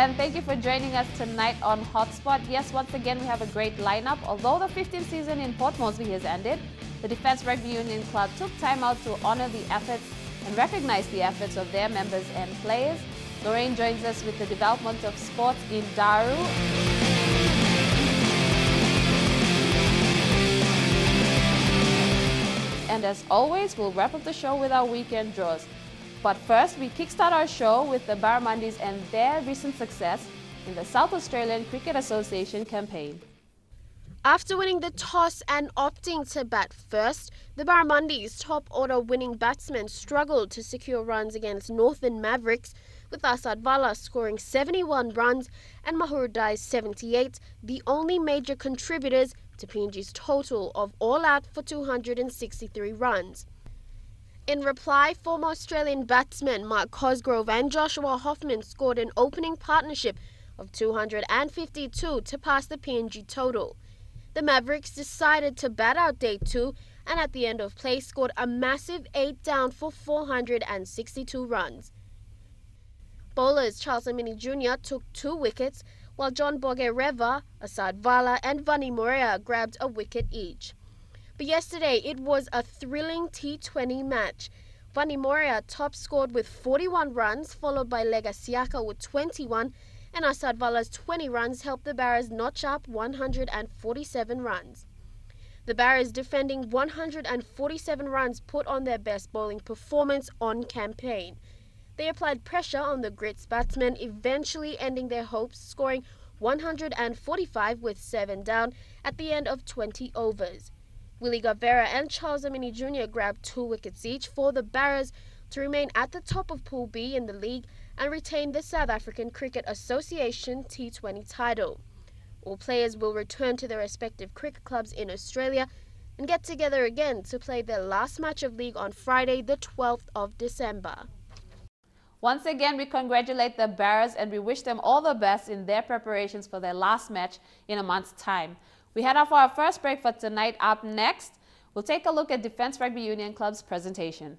and thank you for joining us tonight on Hotspot. Yes, once again, we have a great lineup. Although the 15th season in Port Moresby has ended, the Defence Rugby Union Club took time out to honour the efforts and recognise the efforts of their members and players. Lorraine joins us with the development of sports in Daru. And as always, we'll wrap up the show with our weekend draws. But first, we kickstart our show with the Barramundis and their recent success in the South Australian Cricket Association campaign. After winning the toss and opting to bat first, the Barramundis' top-order winning batsmen struggled to secure runs against Northern Mavericks, with Asad Vala scoring 71 runs and Mahurudai 78, the only major contributors to PNG's total of all out for 263 runs. In reply, former Australian batsmen Mark Cosgrove and Joshua Hoffman scored an opening partnership of 252 to pass the PNG total. The Mavericks decided to bat out day 2 and at the end of play scored a massive 8 down for 462 runs. Bowlers Charles Amini Jr. took 2 wickets, while John Bogereva, Asad Vala and Vani Morea grabbed a wicket each. But yesterday it was a thrilling T20 match. Vani Morea top scored with 41 runs, followed by Lega Siaka with 21, and Asad Vala's 20 runs helped the Barras notch up 147 runs. The Barras defending 147 runs put on their best bowling performance on campaign. They applied pressure on the Grits batsmen, eventually ending their hopes, scoring 145 with 7 down at the end of 20 overs. Willie Gavera and Charles Amini Jr. grabbed 2 wickets each for the Barras to remain at the top of Pool B in the league and retain the South African Cricket Association T20 title. All players will return to their respective cricket clubs in Australia and get together again to play their last match of league on Friday, the 12th of December. Once again, we congratulate the Barras and we wish them all the best in their preparations for their last match in a month's time. We head off for our first break for tonight. Up next, we'll take a look at Defence Rugby Union Club's presentation.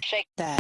Shake that.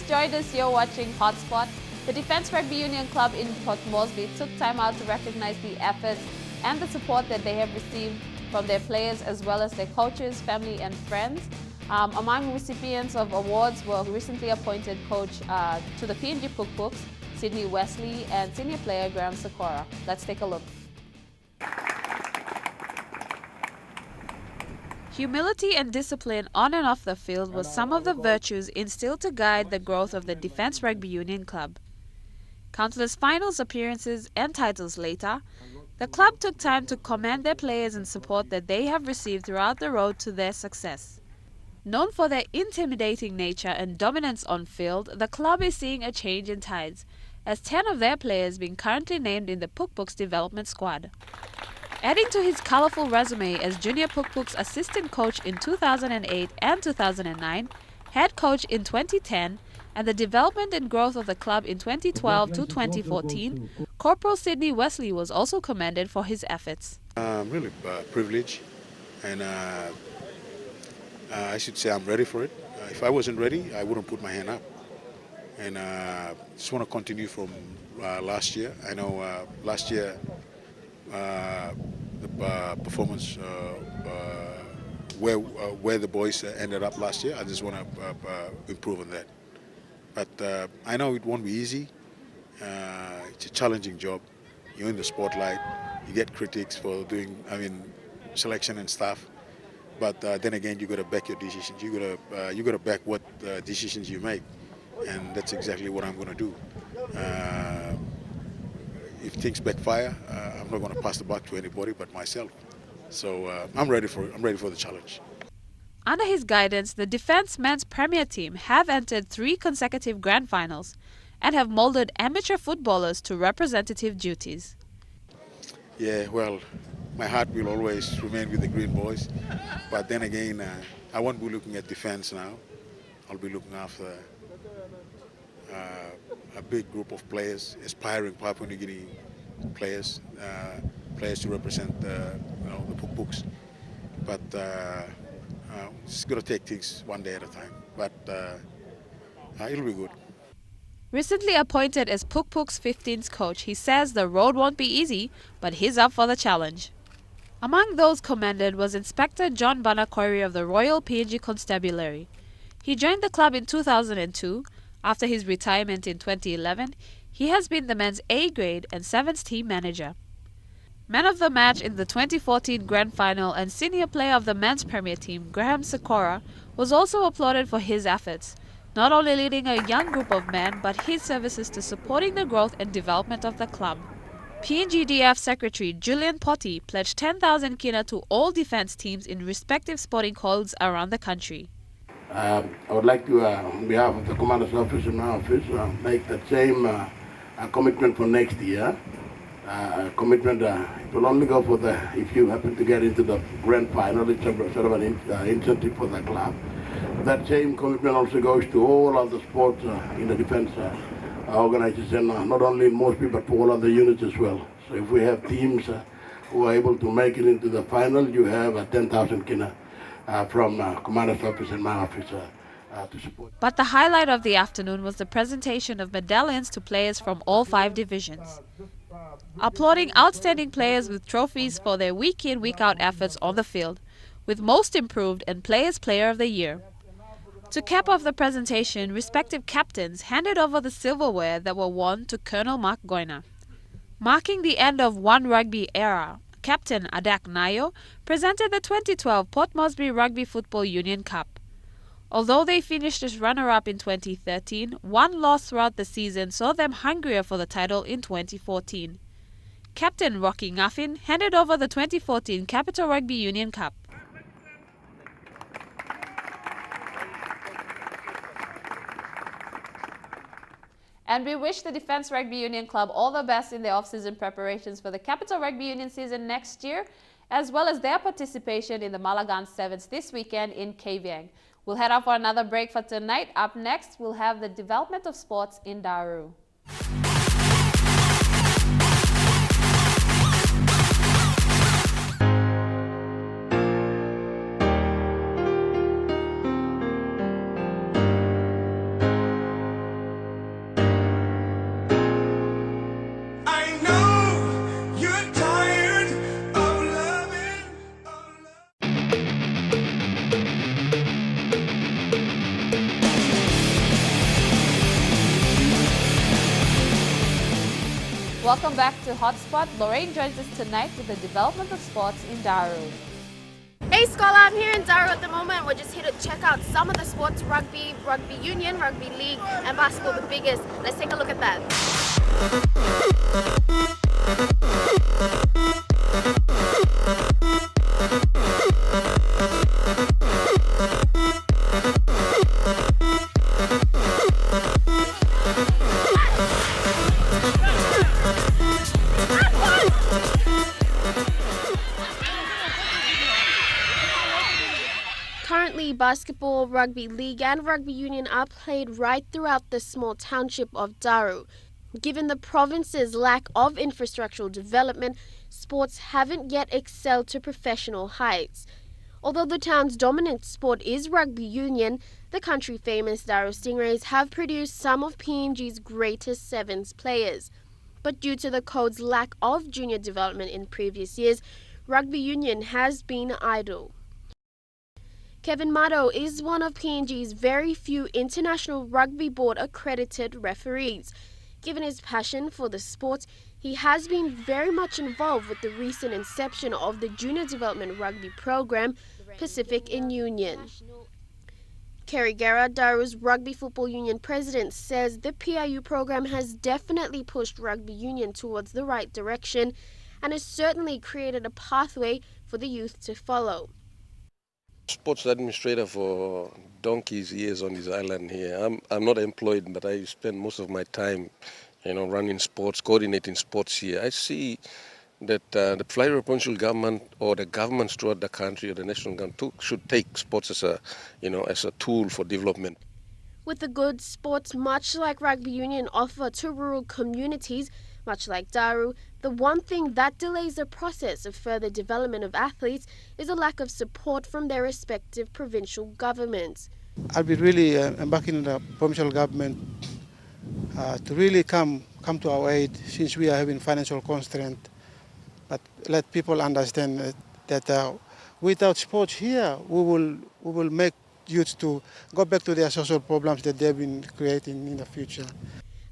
Joined us, you're watching Hotspot. The Defence Rugby Union Club in Port Moresby took time out to recognise the efforts and the support that they have received from their players as well as their coaches, family and friends. Among recipients of awards were recently appointed coach to the PNG Cookbooks, Sydney Wesley, and senior player Graham Sakura. Let's take a look. Humility and discipline on and off the field was some of the virtues instilled to guide the growth of the Defence Rugby Union Club. Countless finals appearances and titles later, the club took time to commend their players and support that they have received throughout the road to their success. Known for their intimidating nature and dominance on field, the club is seeing a change in tides, as 10 of their players being currently named in the Cookbooks development squad. Adding to his colourful resume as Junior Cookbooks assistant coach in 2008 and 2009, head coach in 2010, and the development and growth of the club in 2012 to 2014, Corporal Sydney Wesley was also commended for his efforts. I'm really privileged, and I should say I'm ready for it. If I wasn't ready, I wouldn't put my hand up. And just want to continue from last year. I know last year the performance where the boys ended up last year, I just want to improve on that. But I know it won't be easy. It's a challenging job. You're in the spotlight. You get critics for doing, selection and stuff. But then again, you got to back your decisions. You got to back what decisions you make, and that's exactly what I'm going to do. If things backfire, I'm not going to pass the buck to anybody but myself. So I'm ready for the challenge. Under his guidance, the Defence Men's Premier Team have entered 3 consecutive grand finals and have molded amateur footballers to representative duties. Yeah, well, my heart will always remain with the Green Boys. But then again, I won't be looking at defense now. I'll be looking after a big group of players, aspiring Papua New Guinea players, players to represent the Puk-Puks. But it's going to take things one day at a time. But it'll be good. Recently appointed as Puk-Puk's 15th coach, he says the road won't be easy, but he's up for the challenge. Among those commended was Inspector John Banakori of the Royal PNG Constabulary. He joined the club in 2002. After his retirement in 2011, he has been the men's A grade and sevens team manager. Man of the match in the 2014 Grand Final and senior player of the men's Premier team, Graham Sikora, was also applauded for his efforts, not only leading a young group of men, but his services to supporting the growth and development of the club. PNGDF Secretary Julian Potty pledged 10,000 kina to all defense teams in respective sporting codes around the country. I would like to, on behalf of the Commander's Office and my office, make that same commitment for next year. Commitment, it will only go for if you happen to get into the grand final, it's sort of an incentive for the club. That same commitment also goes to all other sports in the defense organization, not only in Mosby, but for all other units as well. So if we have teams who are able to make it into the final, you have 10,000 kina from Commander's Office and my office to support. But the highlight of the afternoon was the presentation of medallions to players from all 5 divisions, applauding outstanding players with trophies for their week-in, week-out efforts on the field, with Most Improved and Players Player of the Year. To cap off the presentation, respective captains handed over the silverware that were won to Colonel Mark Goina. Marking the end of one rugby era, Captain Adak Nayo presented the 2012 Port Moresby Rugby Football Union Cup. Although they finished as runner-up in 2013, one loss throughout the season saw them hungrier for the title in 2014. Captain Rocky Ngaffin handed over the 2014 Capital Rugby Union Cup. And we wish the Defence Rugby Union Club all the best in their off-season preparations for the Capital Rugby Union season next year, as well as their participation in the Malagan Sevens this weekend in Kavieng. We'll head off for another break for tonight. Up next, we'll have the development of sports in Daru. Welcome back to Hotspot. Lorraine joins us tonight with the development of sports in Daru. Hey Scholar, I'm here in Daru at the moment. We're just here to check out some of the sports: rugby, rugby union, rugby league, and basketball, the biggest. Let's take a look at that. Currently, basketball, rugby league and rugby union are played right throughout the small township of Daru. Given the province's lack of infrastructural development, sports haven't yet excelled to professional heights. Although the town's dominant sport is rugby union, the country-famous Daru Stingrays have produced some of PNG's greatest sevens players. But due to the code's lack of junior development in previous years, rugby union has been idle. Kevin Mato is one of PNG's very few International Rugby Board accredited referees. Given his passion for the sport, he has been very much involved with the recent inception of the Junior Development Rugby Program, Pacific in Union. Kerry Guerra, Daru's Rugby Football Union president, says the PIU program has definitely pushed rugby union towards the right direction and has certainly created a pathway for the youth to follow. Sports administrator for donkey's years on this island here. I'm not employed, but I spend most of my time, running sports, coordinating sports here. I see that the Florida provincial government or the governments throughout the country or the national government should take sports as a tool for development. With the good sports, much like rugby union, offer to rural communities, much like Daru, the one thing that delays the process of further development of athletes is a lack of support from their respective provincial governments. I'll be really embarking on the provincial government to really come to our aid, since we are having financial constraint. But let people understand that without sports here, we will make youth to go back to their social problems that they've been creating in the future.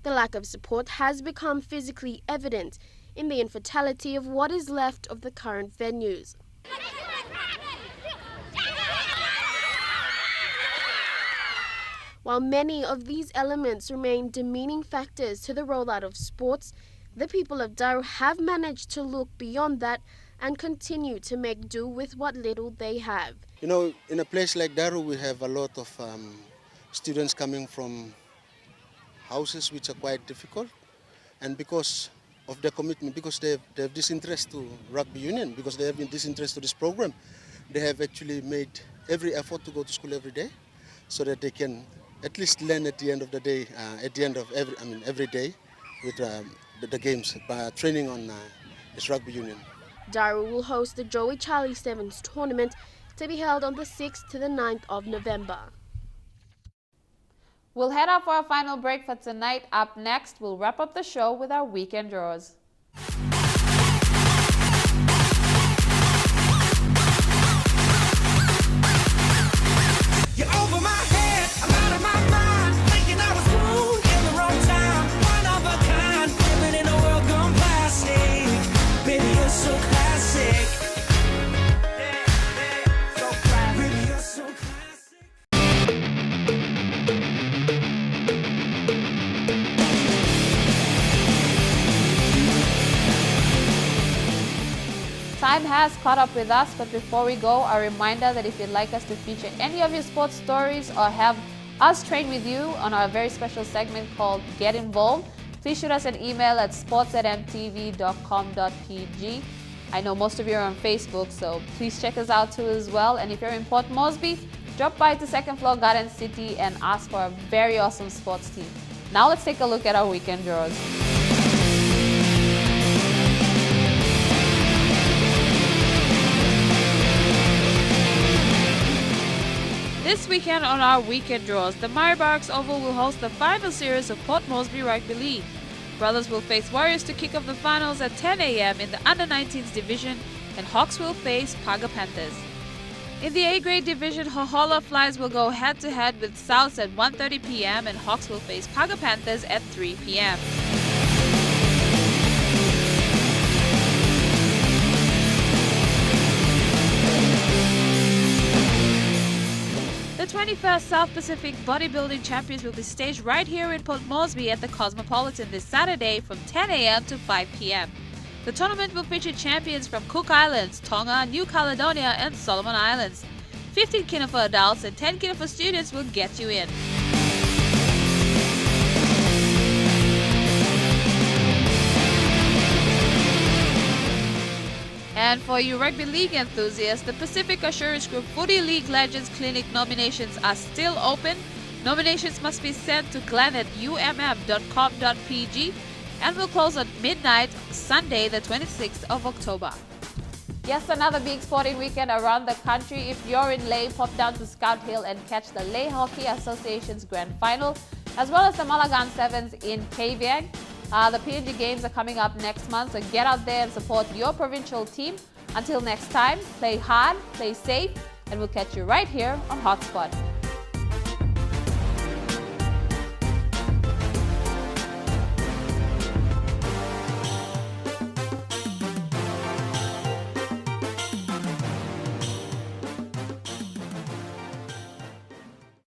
The lack of support has become physically evident in the infertility of what is left of the current venues. While many of these elements remain demeaning factors to the rollout of sports, the people of Daru have managed to look beyond that and continue to make do with what little they have. In a place like Daru, we have a lot of students coming from houses which are quite difficult, and because of their commitment, because they have disinterest to rugby union, because they have been disinterest to this program, they have actually made every effort to go to school every day, so that they can at least learn at the end of the day, at the end of every day, with the games, by training on this rugby union. Daru will host the Joey Charlie Sevens tournament to be held on the 6th to the 9th of November. We'll head out for our final break for tonight. Up next, we'll wrap up the show with our weekend draws. You're over my head, I'm out of my mind, thinking I was cool in the wrong time, one of a kind, living in a world gone plastic. Baby, you're so classic. So classic. Baby, you're so classic. Time has caught up with us, but before we go, a reminder that if you'd like us to feature any of your sports stories or have us train with you on our very special segment called Get Involved, please shoot us an email at sports@emtv.com.pg. I know most of you are on Facebook, so please check us out too as well. And if you're in Port Moresby, drop by to Second Floor Garden City and ask for a very awesome sports team. Now let's take a look at our weekend draws. This weekend on our weekend draws, the Murray Barracks Oval will host the final series of Port Moresby Rugby League. Brothers will face Warriors to kick off the finals at 10 a.m. in the Under-19s division, and Hawks will face Paga Panthers. In the A-grade division, Hohola Flies will go head-to-head with Souths at 1:30 p.m. and Hawks will face Paga Panthers at 3 p.m. The 21st South Pacific Bodybuilding Champions will be staged right here in Port Moresby at the Cosmopolitan this Saturday from 10 a.m. to 5 p.m. The tournament will feature champions from Cook Islands, Tonga, New Caledonia, and Solomon Islands. 15 kina for adults and 10 kina for students will get you in. And for you rugby league enthusiasts, the Pacific Assurance Group Footy League Legends Clinic nominations are still open. Nominations must be sent to glenn@umm.com.pg and will close at midnight Sunday the 26th of October. Yes, another big sporting weekend around the country. If you're in Ley, pop down to Scout Hill and catch the Ley Hockey Association's Grand Final, as well as the Malagan Sevens in Kavieng. The PNG Games are coming up next month, so get out there and support your provincial team. Until next time, play hard, play safe, and we'll catch you right here on Hotspot.